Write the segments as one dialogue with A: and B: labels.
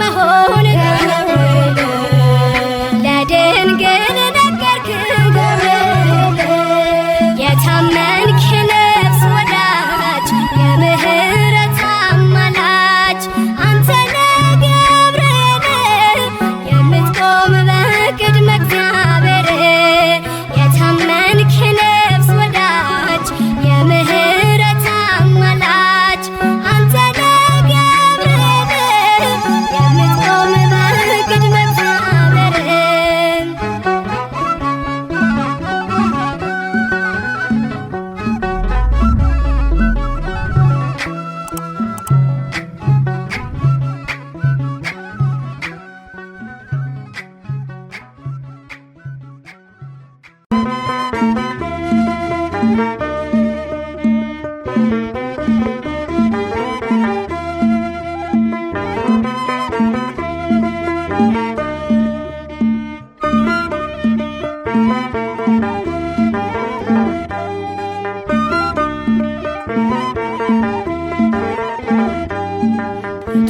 A: መሆን ለድንግል ነገርክ የታመንክ ነፍስ ወዳጅ የምህረት አማላጅ አንተ ነህ ገብርኤል የምትቆም በቅድመ እግዚአብሔር የታመንክ ነፍስ ወዳጅ የምህረት አማላጅ አንተ ነህ ገብርኤል የምትቆም በቅድመ እግዚአብሔር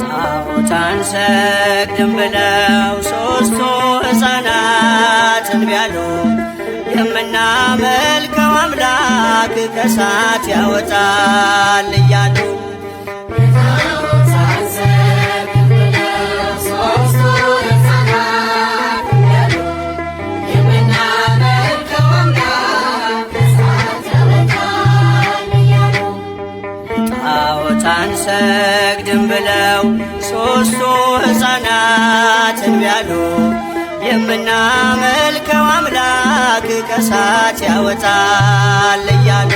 B: ጣዖት አንሰግድም ብለው ሦስቱ ሕፃናት እንቢ አሉ። የምናመልከው አምላክ ከእሳት ያወጣል እያሉ ጣዖት አንሰግድም ብለው ሦስቱ ሕፃናት እንቢ አሉ። የምናመልከው አምላክ ከእሳት ያወጣል እያሉ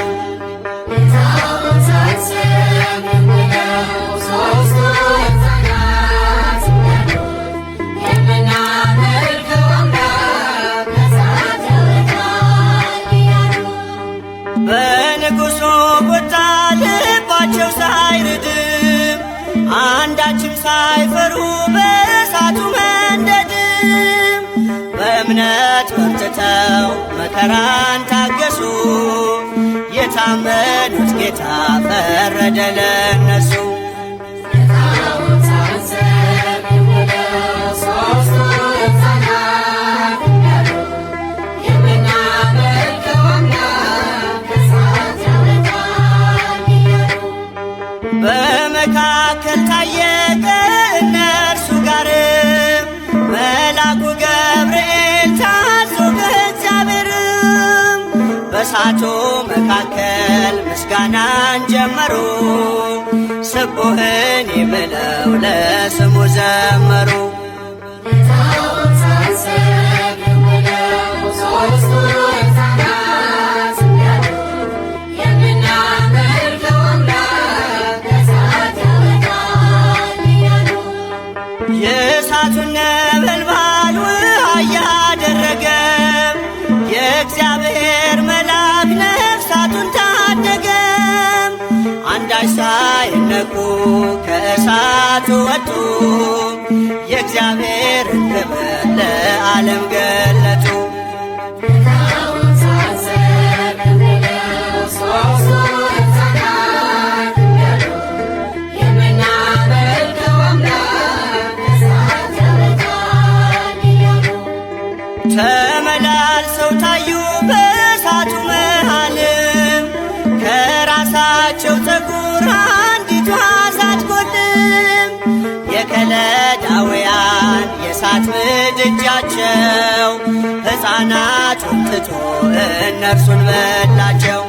B: በንጉሡ ቁጣ ልባቸው ሳይርድም አንዳችም ሳይፈሩ በእሳቱ መንደድም በእምነት በርትተው መከራን ታገሱ። የታመኑት ጌታ ፈረደ ለነሱ። በመካከል ታየ ከእነርሱ ጋር መልአኩ ገብርኤል ታዞ ከእግዚአብሔርም በእሳቱ መካከል ምስጋናን ጀመሩ። ስቡህን ብለው ለስሙ ዘመሩ። የእሳቱን ነበልባል ውሃ እያደረገ የእግዚአብሔር መልአክ ነፍሳቱን ታደገ። አንዳች ሳይነኩ ከእሳቱ ወጡ። የእግዚአብሔርን ክብር ለዓለም ገለጡ። ተመላልሰው ታዩ በእሳቱ መሃልም ከራሳቸው ፀጉር አንዲቷ ሳትጎድም የከለዳውያን የእሳት ምድጃቸው ሕፃናቱን ትቶ እነርሱን በላቸው።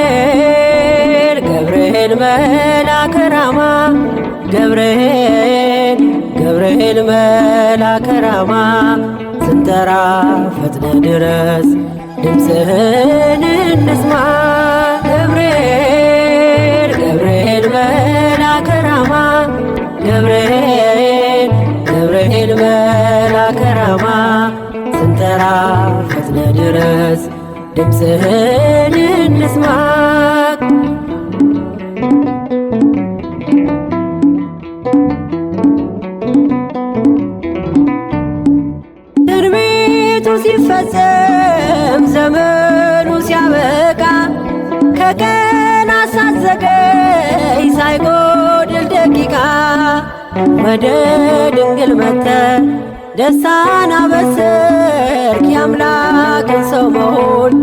C: ገብርኤል ገብርኤል መልአከ ራማ ገብርኤል ገብርኤል መልአከ ራማ ስንጠራ ፈጥነ ድረስ ድምፅህን እንስማ። ገብርኤል ገብርኤል መልአከ ራማ ገብርኤል ገብርኤል መልአከ ራማ ስንጠራ ፈጥነ ድረስ ድምፅህን እንስማ። ትንቢቱ ሲፈጸም ዘመኑ ሲያበቃ ከቀናት ሳትዘገይ ሳይጎድል ደቂቃ ወደ ድንግል መጥተህ ደስታን አበሰርክ የአምላክን ሰው መሆን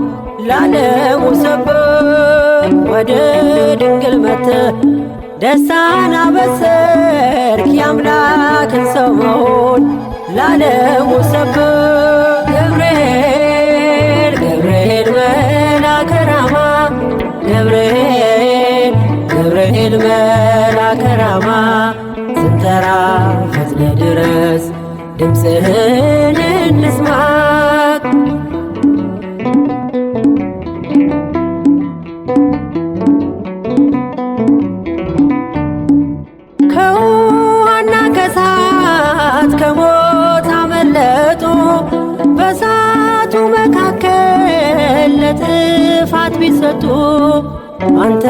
C: ለዓለሙ ሰበክ። ወደ ድንግል መጥተህ ደስታን አበሰርክ የአምላክን ሰው መሆን ለዓለሙ ሰበክ። ገብርኤል ገብርኤል መልአከ ራማ ገብርኤል ገብርኤል መልአከ ራማ ስንጠራ ፈጥነ ድረስ ድምፅህን እንስማ። ከውሃና ከእሳት ከሞት አመለጡ በእሳቱ መካከል ለጥፋት ቢሰጡ አንተ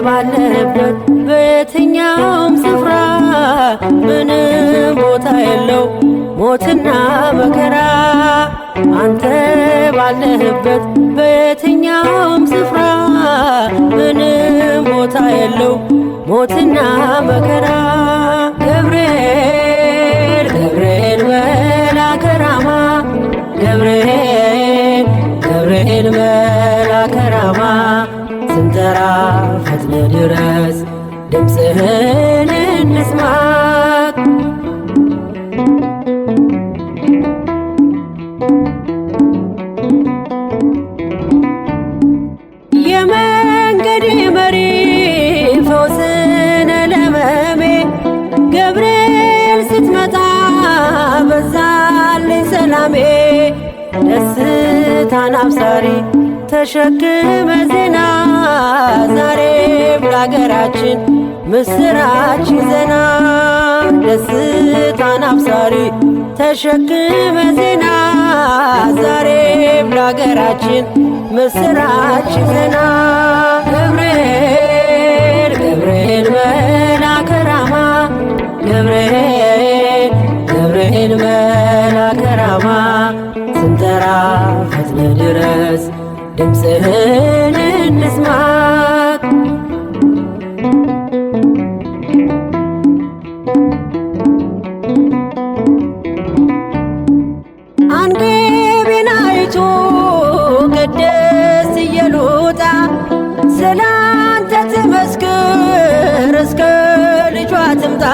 C: ባለህበት በየትኛውም ስፍራ ምንም ቦታ የለው ሞትና መከራ። አንተ ባለህበት በየትኛውም ስፍራ ምንም ቦታ የለው ሞትና መከራ። ገብርኤል ገብርኤል መልአከ ራማ ገብርኤል ገብርኤል መልአከ ራማ ስንጠራ ፈጥነ ድረስ ድምፅህን እንስማ። የመንገዴ መሪ ፈውስነ ለሕመሜ ገብርኤል ስትመጣ በዛልኝ ሰላሜ። ደስታን አብሳሪ ተሸክመ ዜና ዛሬም ለአገራችን ምስራች ይዘና። ደስታን አብሳሪ ተሸክመ ዜና ዛሬም ለአገራችን ምስራች ይዘና። ገብርኤል ገብርኤል መልአከ ራማ ገብርኤል ገብርኤል መልአከ ራማ ስንጠራ ፈጥነ ድረስ ድምፅህን እንስማ። አንገቤን አይቶ ቅድስት ኢየሉጣ ስላንተ ትመስክር እስከ ልጇ ትምጣ።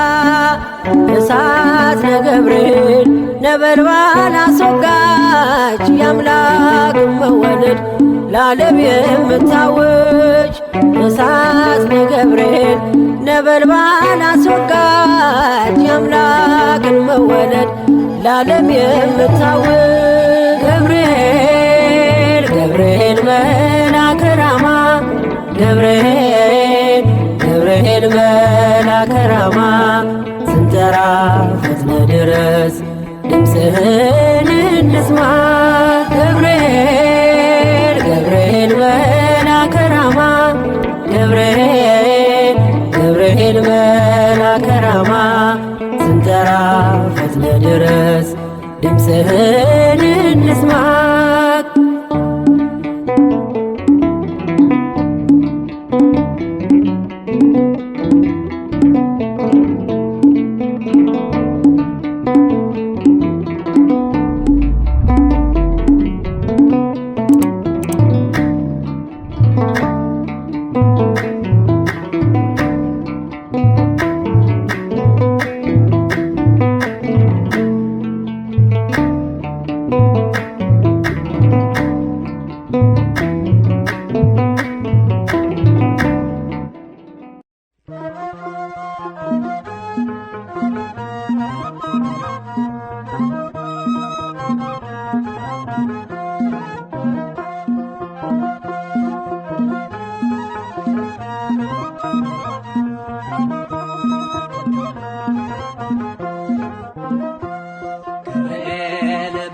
C: እሳት ነገብርኤል ነበልባል አስወጋች የአምላክን መወለድ ለዓለም የምታውጅ። እሳት ነገብርኤል ነበልባል አስወጋች የአምላክን መወለድ ለዓለም የምታውጅ። ገብርኤል ገብርኤል መልአከ ራማ ገብርኤል ገብርኤል መልአከ ራማ ስንጠራ ፈጥነ ድረስ ድምፅህን እንስማ። ገብርኤል ገብርኤል መልአከ ራማ ገብርኤል ገብርኤል መልአከ ራማ ስንጠራ ፈጥነ ድረስ ድምፅህን ልስማት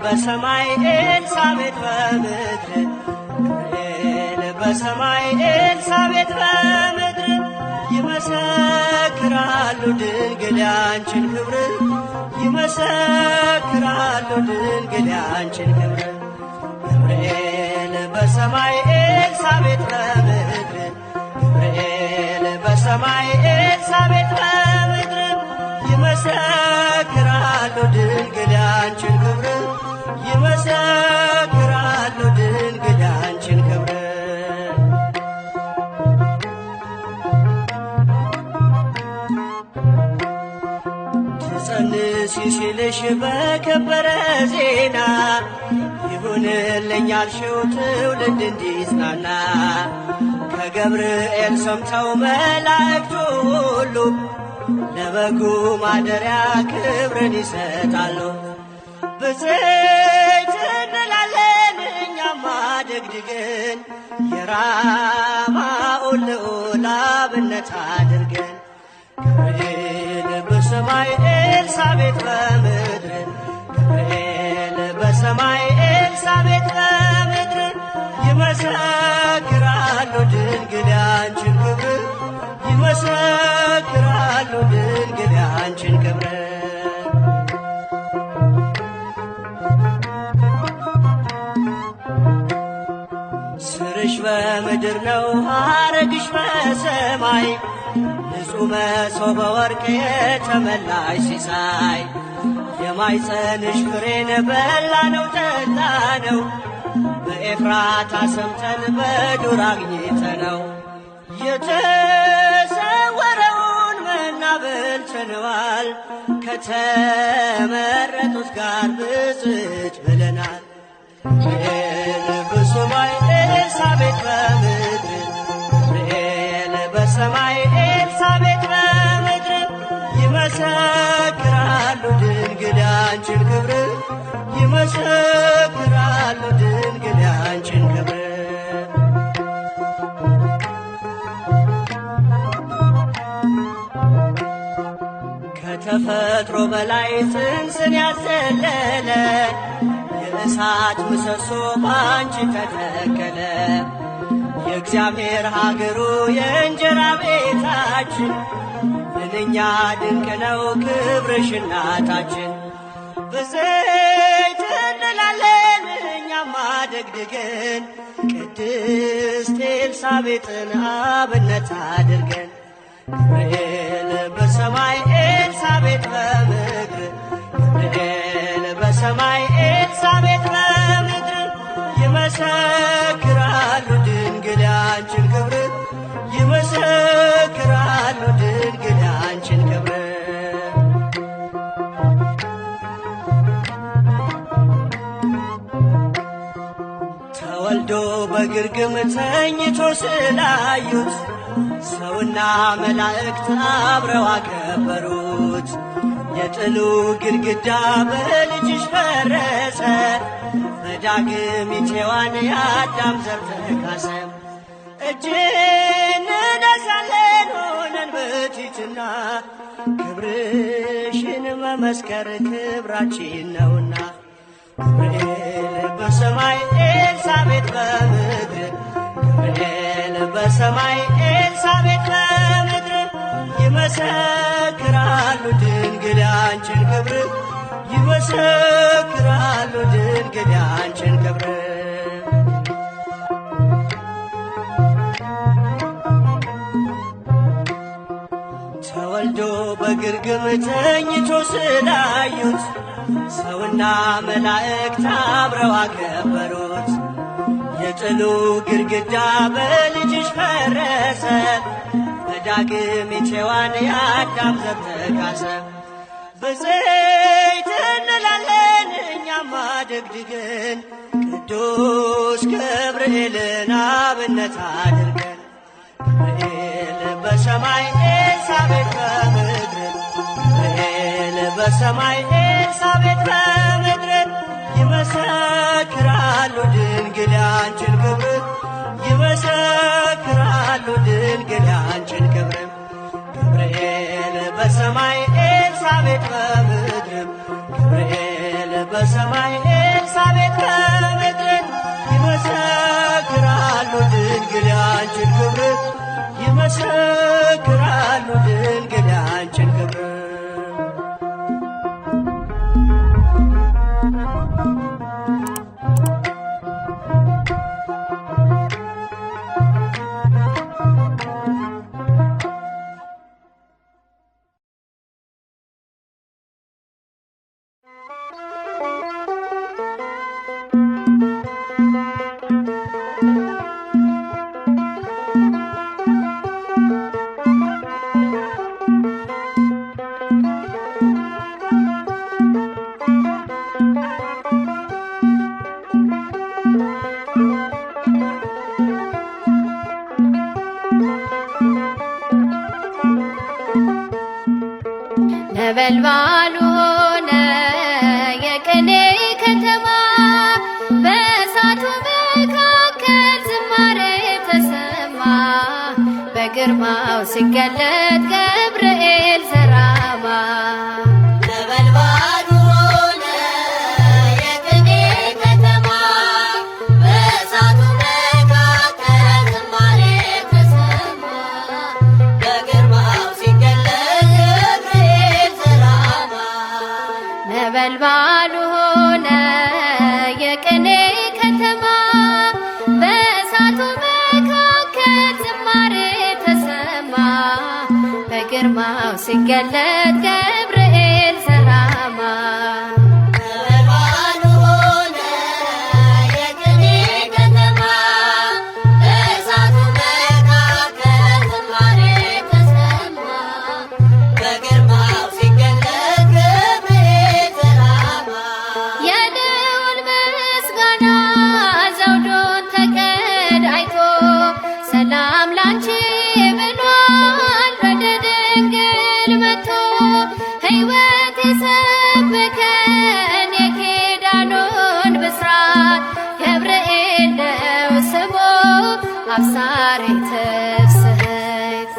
B: በሰማይ ኤልሳቤጥ በምድር ገብርኤል በሰማይ ኤልሳቤጥ በምድር ይመሰክራሉ ድንግል ያንቺን ክብር ይመሰክራሉ ድንግል ያንቺን ክብር ገብርኤል በሰማይ ኤልሳቤጥ በምድር ገብርኤል በሰማይ ኤልሳቤጥ በምድር ይመሰክራሉ ድንግል ያንቺን ክብር ይመሰክራሉ ድንግል ያንቺን ክብር ትጸንሲ ሲልሽ በከበረ ዜና ይሁንልኝ ያልሽው ትውልድ እንዲጽናና ከገብርኤል ሰምተው መላእክቱ ሁሉ ለበጉ ማደሪያ ክብርን ይሰጣሉ። ብፅዕት እንላለን እኛማ ደግድገን የራማውን ልዑል አብነት አድርገን ገብርኤል በሰማይ ኤልሳቤጥ በምድር ገብርኤል በሰማይ ኤልሳቤጥ በምድር ይመሰክራሉ ድንግል ያንቺን ክብር ይመሰክራሉ ድንግል ያንቺን ክብር ስርሽ በምድር ነው ሐረግሽ በሰማይ ንጹሕ መሶበ ወርቅ የተመላሽ ሲሳይ የማኅፀንሽ ፍሬን በላነው ጠጣነው በኤፍራታ ሰምተን በዱር አግኝተነው የተሰወረውን መና በልተነዋል ከተመረጡት ጋር ብፅዕት ብለናል። ገብርኤል በሰማይ ኤልሳቤጥ በምድር ገብርኤል በሰማይ ኤልሳቤጥ በምድር ይመሰክራሉ ድንግል ያንቺን ክብር ይመሰክራሉ ድንግል ያንቺን ክብር ከተፈጥሮ በላይ ጽንስን ያዘለለ የእሳት ምሰሶ ባንቺ ተተከለ የእግዚአብሔር ሀገሩ የእንጀራ ቤታችን ምንኛ ድንቅ ነው ክብርሽ እናታችን ብፅዕት እንላለን እኛማ ደግድገን ቅድስት ኤልሳቤጥን አብነት አድርገን ገብርኤል በሰማይ ኤልሳቤጥ በምድር ገብርኤል በሰማይ ኤልሳቤጥ በምድር ይመሰክራሉ ድንግል ያንቺን ክብር ይመሰክራሉ ድንግል ያንቺን ክብር ተወልዶ በግርግም ተኝቶ ስላዩት ሰውና መላእክት አብረው አከበሩት የጥሉ ግድግዳ በልጅሽ ፈረሰ በዳግሚት ሔዋን የአዳም ዘር ተካሰ እጅ እንነሳለን ሆነን በትሕትና ክብርሽን መመስከር ክብራችን ነውና ገብርኤል በሰማይ ኤልሳቤጥ በምድር ገብርኤል በሰማይ ኤልሳቤጥ በምድር ይመሰክራሉ ድንግል ያንቺን ክብር ይመሰክራሉ ድንግል ያንቺን ክብር ተወልዶ በግርግም ተኝቶ ስላዩት ሰውና መላእክት አብረው አከበሩት። የጥሉ ግድግዳ በልጅሽ ፈረሰ፣ በዳግም ሔዋን የአዳም ዘር ተካሰ። በዘይት እንላለን እኛማ ደግድገን ቅዱስ ገብርኤልን አብነት አድርገን ገብርኤል በሰማይ ኤልሳቤጥ በምድር ገብርኤል በሰማይ ኤልሳቤጥ በምድር ይመሰክራሉ ድንግል ያንቺን ክብር ይመሰክራሉ ድንግል ያንቺን ክብር ገብርኤል በሰማይ ኤልሳቤጥ በምድር ገብርኤል በሰማይ ኤልሳቤጥ በምድር ይመሰክራሉ ድንግል ያንቺን ክብር ይመሰክራሉ ድንግል ያንቺን ክብር
A: ነበልባሉ ሆነ የቅኔ ከተማ በእሳቱ መካከል ዝማሬ ተሰማ በግርማው ሲገለጥ ገብርኤል ዘራማ ነበልባሉ ሆነ የቅኔ ከተማ በእሳቱ መካከል ዝማሬ ተሰማ በግርማው ሲገለጥ ነበልባሉ ሆነ የቅኔ ከተማ በእሳቱ መካከል ዝማሬ ተሰማ በግርማው ሲገለጥ ገብርኤል ዘራማ ነበልባሉ ሆነ የቅኔ ከተማ በእሳቱ መካከል ዝማሬ ተሰማ በግርማው ሲገለጥ የልዑል ምስጋና ዘውዱን ተቀዳጅቶ ሰላም ላንቺ ብሏል ወደ ድንግል መጥቶ ሕይወት የሰበከን የኪዳኑን ብስራት ገብርኤል ነው ስሙ አብሳሬ ትፍስሕት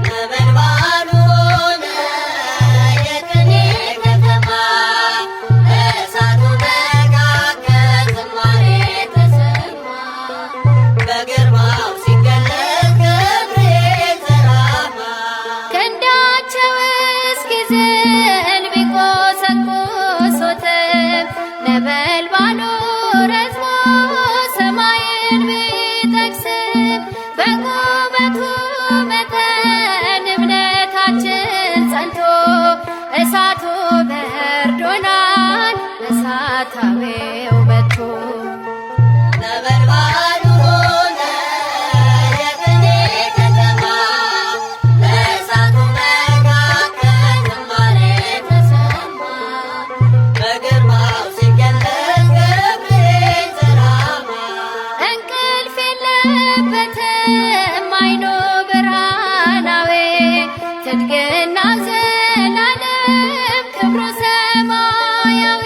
A: ነበልባሉ ሆነ የቅኔ ከተማ በእሳቱ መካከል ዝማሬ ተሰማ በግርማው ሲገለጥ ገብርኤል ዘራማ ክንዳቸው እስኪዝል ቢቆሰቁሱትም ነበልባሉ ረዝሞ ሰማይን ቢጠቅስም በቁመቱ መጠን እምነታችን ጸንቶ እሳቱ በርዶናል እሳታዊው መጥቶ ነበልባሉ ሆነ የቅኔ ከተማ በእሳቱ መካከል ዝማሬ ተሰማ በግርማው ሲገለጥ ገብርኤል ዘራማ እንቅልፍ የለበትም አይኑ ብርሃናዊ ትድግና ዘላለም ክብሩ ሰማያዊ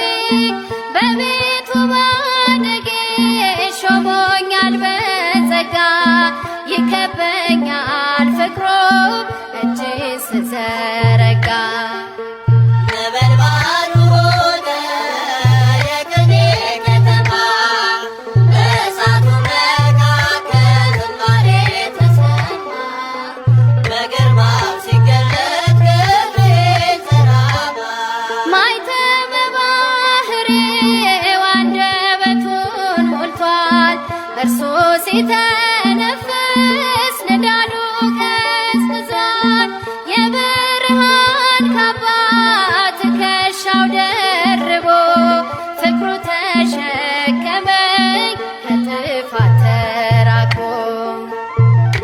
A: በቤቱ ማደጌ ሾሞኛል በጸጋ ይከበኛል ፍቅሩ እጅ ስዘረጋ ነበልባሉ ሆነ የቅኔ ከተማ በእሳቱ መካከል ዝማሬ ተሰማ በግርማው ሲገለጥ ገብርኤል ዘራማ ማይተመ ባህሬው አንደ ሲተነፍስ ንዳዱ ቀዝቅዟል። የብርሃን ካባ ትከሻው ደርቦ ፍቅሩ ተሸከመኝ ከጥፋት ተራቅቦ።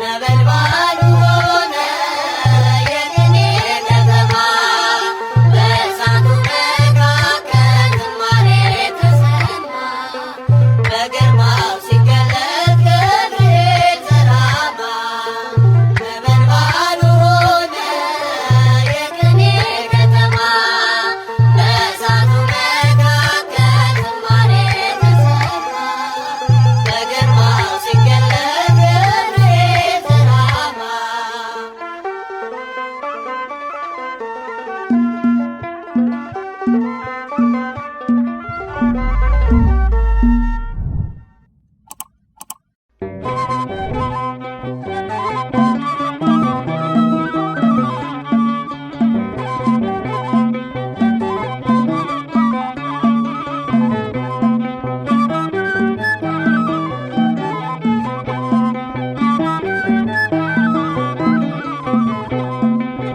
A: ነበልባሉ ሆነ የቅኔ ከተማ በእሳቱ መካከል ዝማሬ ተሰማ። በግርማው ሲገለጥ ገብርኤል ተራማ። ነበልባሉ ሆነ የቅኔ ከተማ በእሳቱ መካከል ዝማሬ ተሰማ። በግርማው ሲገለጥ ገብርኤል ተራማ።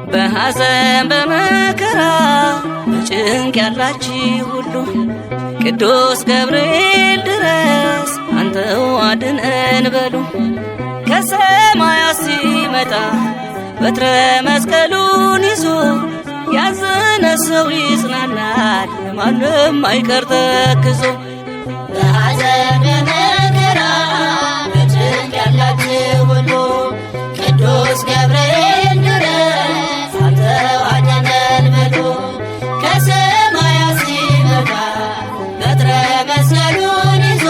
D: በሐዘን በመከራ በጭንቅ ያላችሁ ሁሉ ቅዱስ ገብርኤል ድረስ አንተው አድነን በሉ። ከሰማያት ሲመጣ በትረ መስቀሉን ይዞ ያዘነ ሰው ይጽናናል፣ ማንም አይቀር ተክዞ።
A: በሐዘን በመከራ በጭንቅ ያላችሁ ሁሉ ቅዱስ ገብርኤል ድረስ አንተው አድነን በሉ። ከሰማያት ሲመጣ በትረ መስቀሉን ይዞ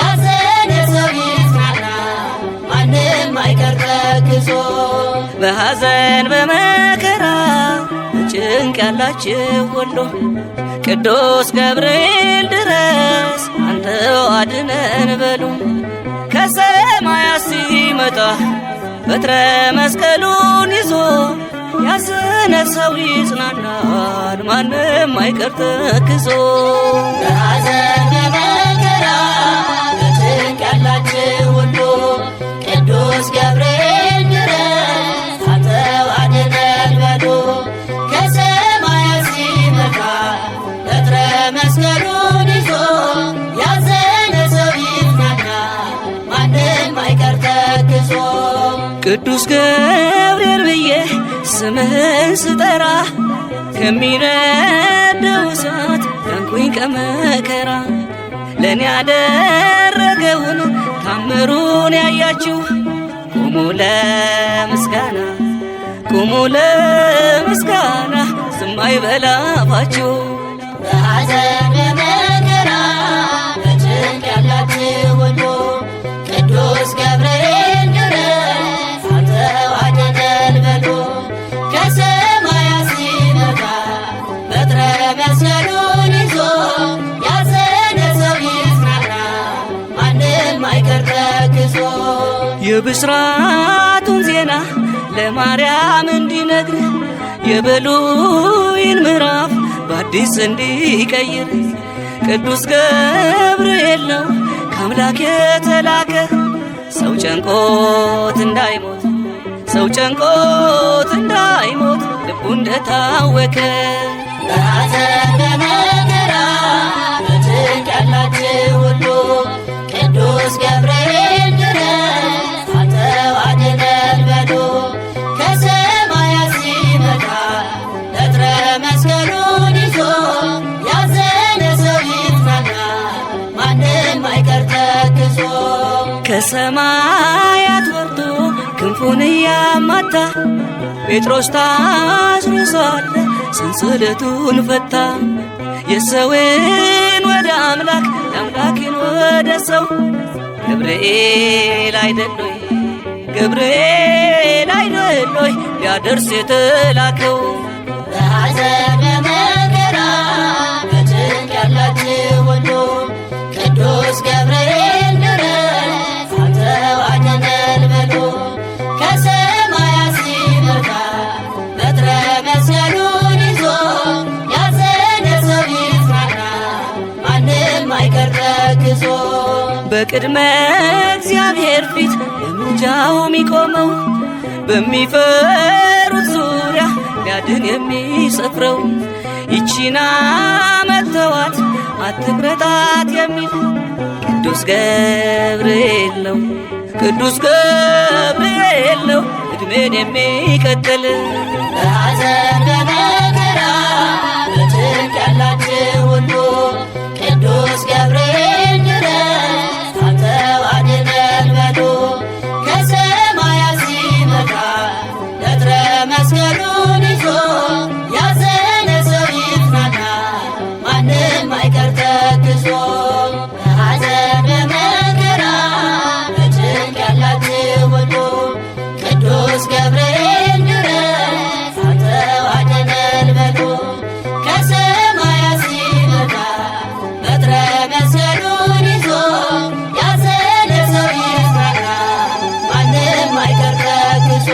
A: ያዘነ ሰው ይጽናናል፣ ማንም አይቀር ተክዞ።
D: በሐዘን በመከራ በጭንቅ ያላችሁ ሁሉ ቅዱስ ገብርኤል ድረስ አንተው አድነን በሉ። ከሰማያት ሲመጣ በትረ መስቀሉን ይዞ ያዘነ ሰው ይጽናናል፣ ማንም አይቀር ተክዞ።
A: በሐዘን በመከራ በጭንቅ ያላችሁ ሁሉ ቅዱስ ገብርኤል ድረስ አንተው አድነን በሉ። ከሰማያት ሲመጣ በትረ መስቀሉን ይዞ ያዘነ ሰው ይጽናናል፣ ማንም አይቀር ተክዞ።
D: ቅዱስ ገብርኤል ብዬ ስምህን ስጠራ ከሚነደው እሳት ዳንኩኝ ከመከራ። ለእኔ ያደረገውን ታምሩን ያያችሁ ቁሙ ለምስጋና፣ ቁሙ ለምስጋና ዝም አይበል አፋችሁ።
A: በሐዘን በመከራ በጭንቅ ያላችሁ ሁሉ ቅዱስ ገብርኤል ድረስ አንተው አድነን በሉ። ከሰማያት ሲመጣ በትረ መስቀሉን ይዞ ያዘነ ሰው ይጽናናል፣ ማንም አይቀር ተክዞ።
D: የብስራቱን ዜና ለማርያም እንዲነግር የብሉይን ምዕራፍ በአዲስ እንዲቀይር ቅዱስ ገብርኤል ነው ከአምላክ የተላከ። ሰው ጨንቆት እንዳይሞት፣ ሰው ጨንቆት እንዳይሞት ልቡ እንደታወከ።
A: በሐዘን በመከራ በጭንቅ ያላችሁ ሁሉ ቅዱስ ገብርኤል ድረስ አንተው አድነን በሉ። ከሰማያት ሲመጣ በትረ መስቀሉን ይዞ ያዘነ ሰው ይጽናናል፣ ማንም አይቀር ተክዞ።
D: ከሰማያት ወርዶ ክንፉን እያማታ ጴጥሮስ ታስሮ ሳለ ሰንሰለቱን ፈታ። የሰውን ወደ አምላክ የአምላክን ወደ ሰው ገብርኤል አይደሎይ፣ ገብርኤል አይደሎይ ሊያደርስ የተላከው።
A: በሐዘን በመከራ በጭንቅ ያላችሁ ሁሉ ቅዱስ ገብርኤል ድረስ አንተው አድነን በሉ። ከሰማያት ሲመጣ በትረ መስቀሉን ይዞ ያዘነ ሰው ይጽናናል፣ ማንም አይቀር ተክዞ።
D: በቅድመ እግዚአብሔር ፊት ለምልጃው የሚቆመው በሚፈሩት ዙሪያ ሊያድን የሚሰፍረው ይቺና መልተዋት አትቁረጣት የሚል ቅዱስ ገብርኤል ነው። ቅዱስ ገብርኤል ነው ዕድሜን የሚቀጥል
A: በሐዘን በመከራ በጭንቅ ያላችሁ ሁሉ ቅዱስ ገብርኤል ድረስ አንተው አድነን በሉ። ከሰማያት ሲመጣ በትረ መስቀሉን ይዞ ያዘነ ሰው ይጽናና ማንም አይቀር ተክዞ። በሐዘን በመከራ በጭንቅ ያላችሁ ሁሉ ቅዱስ ገብርኤል ድረስ አንተው አድነን በሉ። ከሰማያት ሲመጣ በትረ መስቀሉን ይዞ ያዘነ ሰው ይጽናና ማንም አይቀር ተክዞ።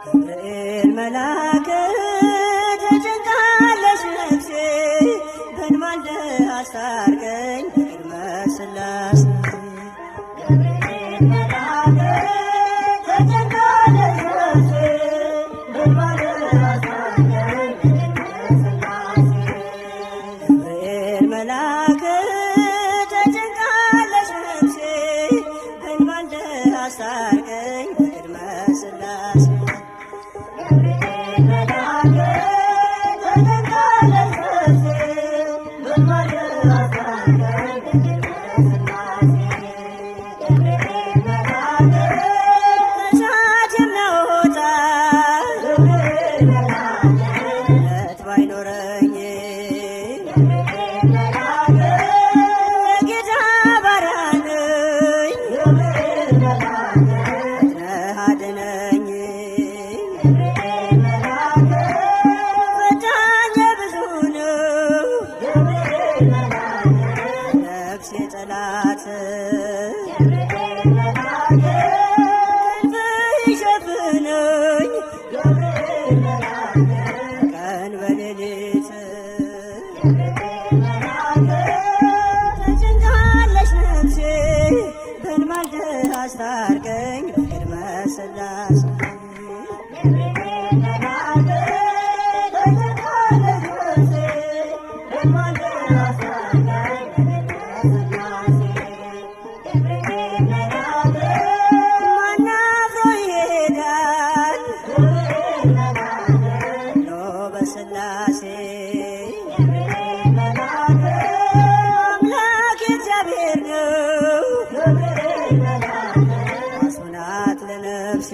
B: ገብርኤል መልአክ ተጨንቃለች ነፍሴ በእንባ አስታርቀኝ በቅድመ ሥላሴ። ገብርኤል መልአክ ተጨንቃለች ነፍሴ በእንባ አስታርቀኝ በቅድመ ሥላሴ። ገብርኤል መልአክ ተጨንቃለች ነፍሴ በእንባ አስታርቀኝ በቅድመ ሥላሴ። እሳት የሚያወጣ እምነት ባይኖረኝ የጌታ ባሪያ ነኝ ፈጥነህ አድነኝ። ፈታኝ ብዙ ነው ነፍሴ ጠላት ይሸፍነኝ ቀን በሌሊት። ተጨንቃለች ነፍሴ በእንባ አስታርቀኝ በቅድመ ሥላሴ። ማናፍሮ ይሄዳል ኖ በሥላሴ። አምላክ እግዚአብሔር ነው አስናት ለነፍሴ።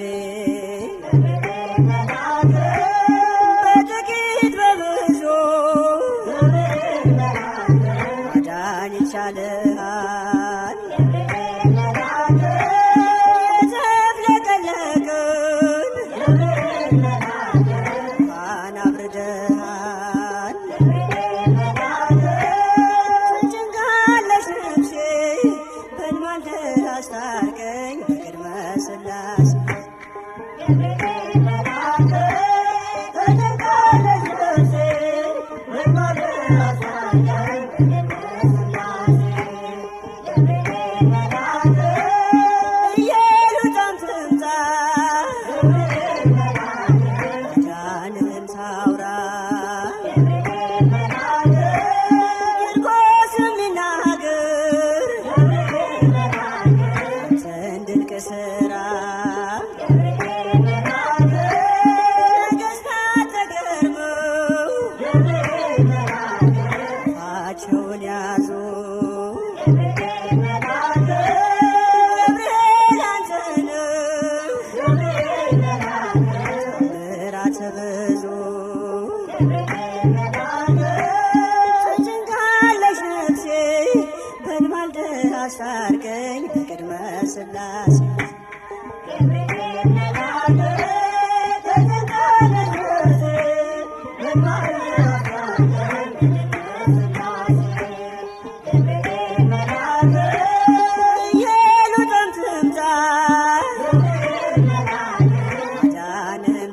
B: በጥቂት በብዙ ማዳን ይቻልሃል። የተፍለቀለቅን እንኳን አብርደሃል። ተጨንቃለች ነፍሴ በእንባ አስታርቀኝ በቅድመ ሥላሴ። ተጨንቃለች ነፍሴ በእንባ አስታርቀኝ ኢየሉጣም ትምጣ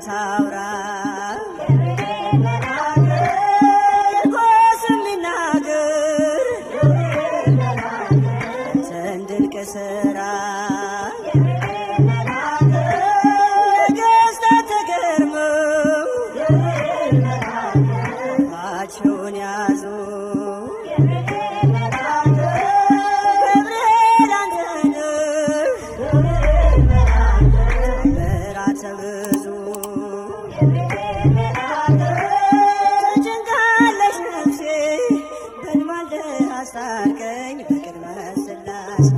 B: ታውራ ቂርቆስ የሚናገር ድንቅ ስራ ነገሥታት ተገርመው አፋቸውን ያዙ ገብርኤል አንተ ነህ ምሕረት ብዙ ተጨንቃለች ነፍሴ በሕልም አስታርቀኝ በቅድመ ሥላሴ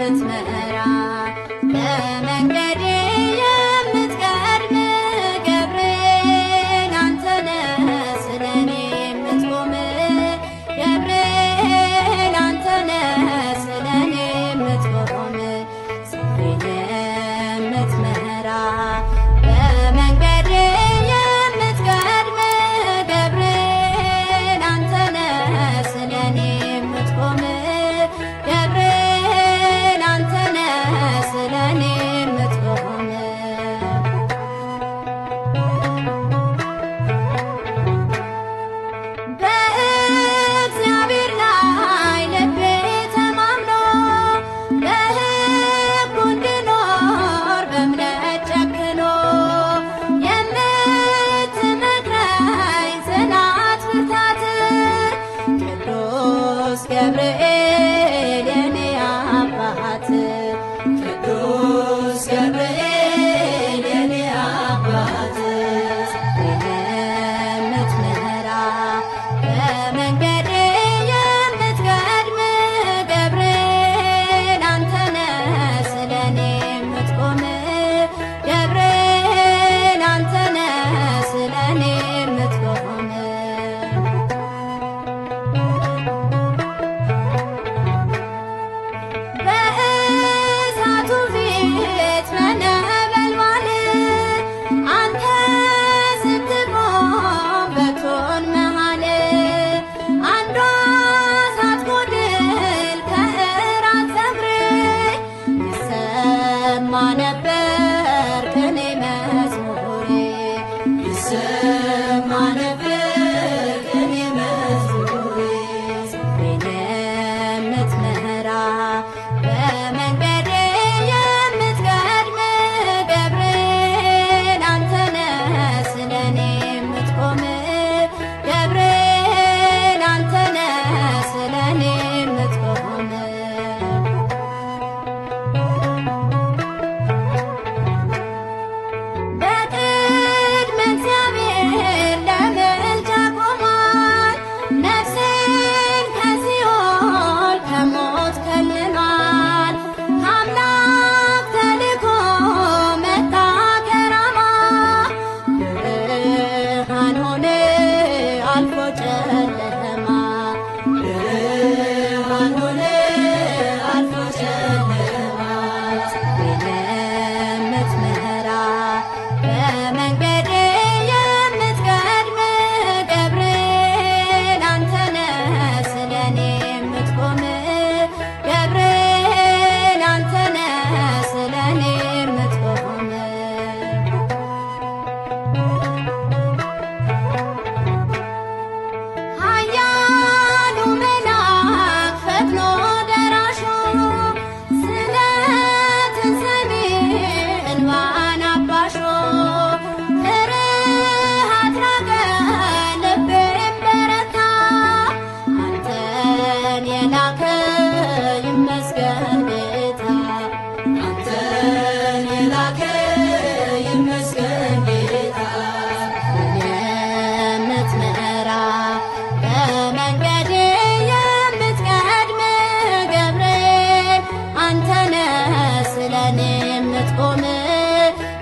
E: የምትመራ በመንገዴ የምትቀድም ገብርኤል አንተነህ ስለኔ የምትቆም ገብርኤል አንተነህ ስለኔ የምትቆም ዛሬን የምትመራ በመንገዴ የምትቀድም ገብርኤል አንተነህ ስለኔ የምትቆም ገብርኤል አንተነህ ስለኔ የምትቆም በእግዚአብሔር ላይ ልቤ ተማምኖ በሕጉ እንድኖር በእምነት ጨክኖ የምትመክረኝ ጽናት ብርታት ቅዱስ ገብርኤል የኔ አባት ቅዱስ ገብርኤል የኔ አባት የምትመራ በመንገዴ የምትቀድም ገብርኤል አንተነህ ስለኔ የምትቆም ገብርኤል አንተነህ ስለኔ የምትቆም በእሳቱ ፊት በነበልባል አንተ ስትቆም በእቶን መሃል አንዷ ሳትጎድል ከእራት ፀጉሬ ይሰማ ነበር ቅኔ መዝሙሬ ይሰማ ነበር ቅኔ መዝሙሬ ዛሬን የምትመራ በመንገዴ የምትቀድም ገብርኤል አንተነህ ስለኔ የምትቆም ገብርኤል አንተነህ ስለኔ የምትቆም በቅድመ እግዚአብሔር ለምልጃ ቆሟል ነፍሴን ከሲኦል ከሞት ከልሏል አምላክ ተልኮ መጣ ከራማ ብርሃን ሆነ አልፎ ጨለማ ብርሃን ሆነ አልፎ ጨለማ የምትመራ በመንገዴ የምትቀድም ገብርኤል አንተነህ ስለኔ የምትቆም ገብርኤል አንተነህ ስለኔ የምትቆም ኃያሉ መልአክ ፈጥኖ ደራሹ ስለትን ሰሚ እንባን አባሾ ፍርሃት ራቀ ልቤም በረታ አንተን የላከ ይመስገን ጌታ አንተን የላከ ይመስገን ጌታ የምትመራ በመንገዴ የምትቀድም ገብርኤል አንተነህ ስለኔ የምትቆም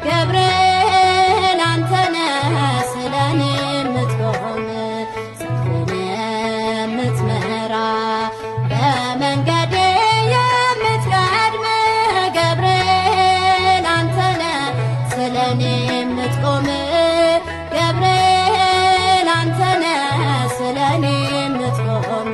E: ገብርኤል አንተነህ ስለኔ የምትቆም ዛሬን የምትመራ በመንገዴ የምትቀድም ገብርኤል አንተነህ ስለኔ የምትቆም ገብርኤል አንተነህ ስለኔ የምትቆም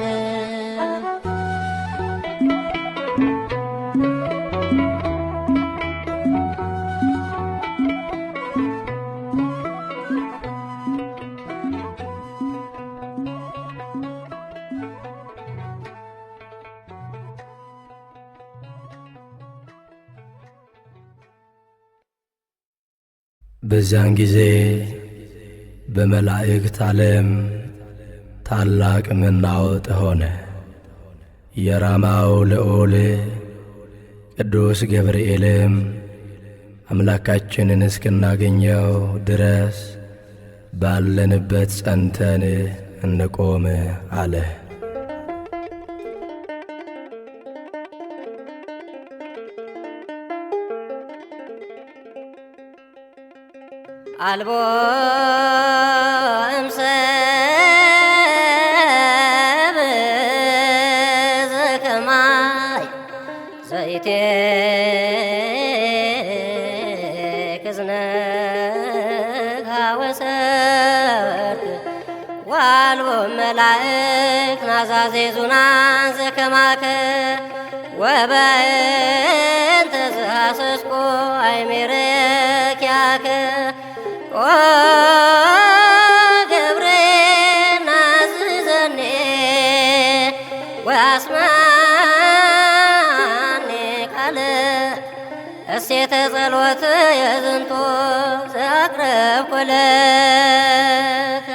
F: በዚያን ጊዜ በመላእክት ዓለም ታላቅ መናወጥ ሆነ። የራማው ልዑል ቅዱስ ገብርኤልም አምላካችንን እስክናገኘው ድረስ ባለንበት ጸንተን እንቆም አለ።
G: አልቦ እምሰብ ዘከማይ ዘይቴክዝነግ ወሰርክ ዋልቦ መላእክ ናዛዜ ዙናን ዘከማከ ወበእንተ ዘሐሰስኮ አይሜረኪያከ ኦ ገብርኤል ናዝዘኔ ወአስማኔ ቃለ እሴተ ጸሎት የዝንቶ ዘአቅረብኩ ለከ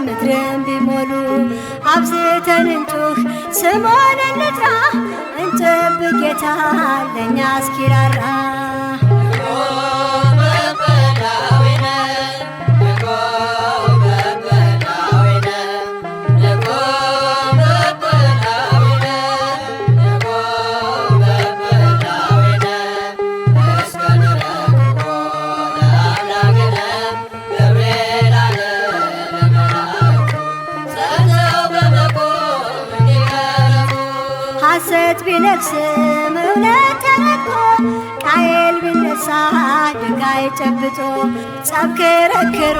G: ምድርን ቢሞሉ አብዝተን እንጩህ ስሙን እንጥራ እንጠብቅ ጌታ ለእኛ እስኪራራ ሐሰት ቢነግስም እውነት ተነግሮ ቃየል ቢነሳ ድንጋይ ጨብጦ ጸብ ክርክሩ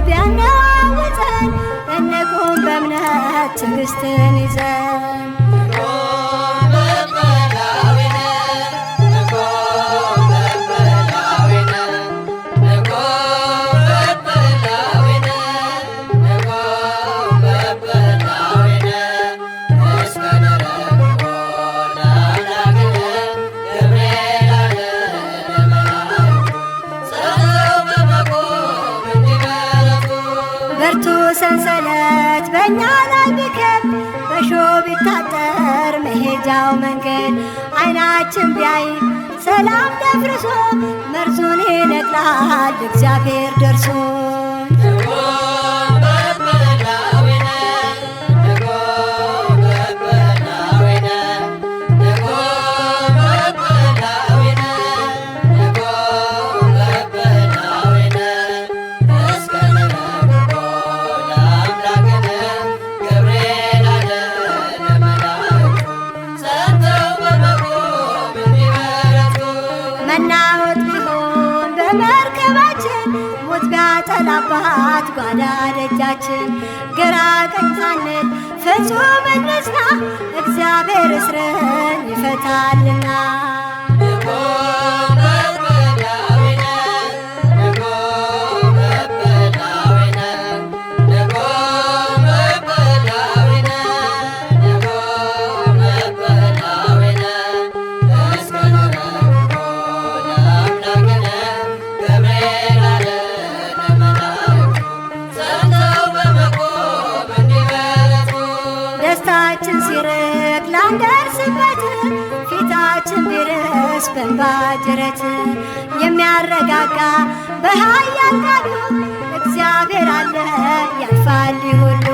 G: ቢያናውጠን እንቁም በእምነት ትዕግስትን ይዘን ሰንሰለት በእኛ ላይ ቢከብ በሾህ ቢታጠር መሄጃው መንገድ ዓይናችን ቢያይ ሰላም ደፍርሶ መርዙን ይነቅላል እግዚአብሔር ደርሶ መናወጥ ቢሆን በመርከባችን ሞት ቢያጠላባት ጓዳ ደጃችን ግራ ቀኝ ሳንል ፍጹም እንጽና እግዚአብሔር እስርን ይፈታልና ደስታችን ሲርቅ ላንደርስበት ፊታችን ቢርስ በእንባ ጅረት የሚያረጋጋ በኃያል ቃሉ እግዚአብሔር አለ ያልፋል ሁሉ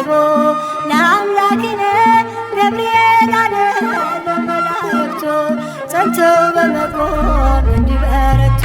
G: አስቦ ለአምላክነ ገብርኤል አለ ለመላእክቱ ጸንተው በመቆም እንዲበረቱ